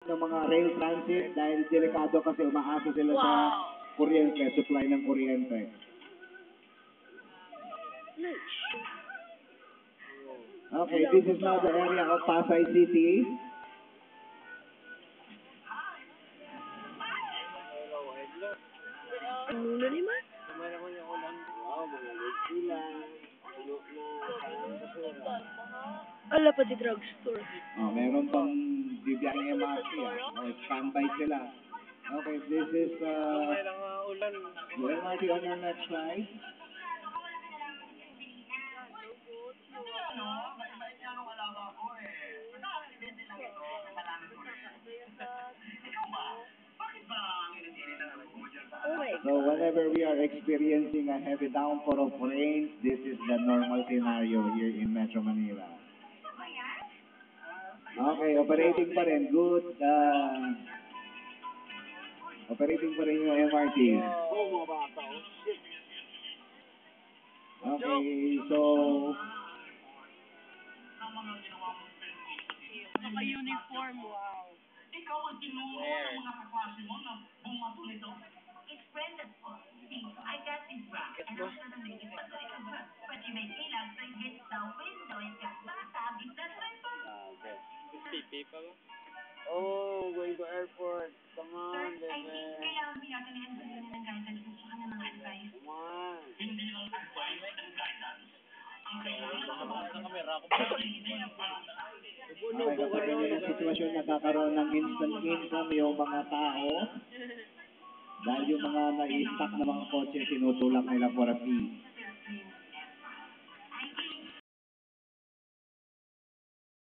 ng mga rail transit dahil delikado kasi umaasa sila sa kuryente, supply ng kuryente. Okay, this is now the area of Pasay City. Ano na naman? Ala, pati drugstore. Oh, meron pang bibiyahing MRT. Standby sila. Okay, this is the MRT on your left side. So whenever we are experiencing a heavy downpour of rain, this is the normal scenario here in Metro Manila. Okay, operating pa rin. Good. Operating pa rin yung MRT. Okay, so... Naka-uniform, wow. Ikaw ang tinuro ng mga kaklase mo na bumato nito. Express ko. I got this back. And I'm gonna make it better. But you may feel like they hit the window and get sabi na ito. Okay. PP pa ba? Oh, going to airport. Come on, Sir, I think kailangan natin i-answer ng guidance at saka ng mga advice. Come on. Hindi lang advice and guidance. Ang kailangan Sa kamera ako. Okay, kapag ganyan ang sitwasyon, nagkakaroon ng instant income yung mga tao dahil yung mga na-stock na mga kotse, tinutulak nila for a fee.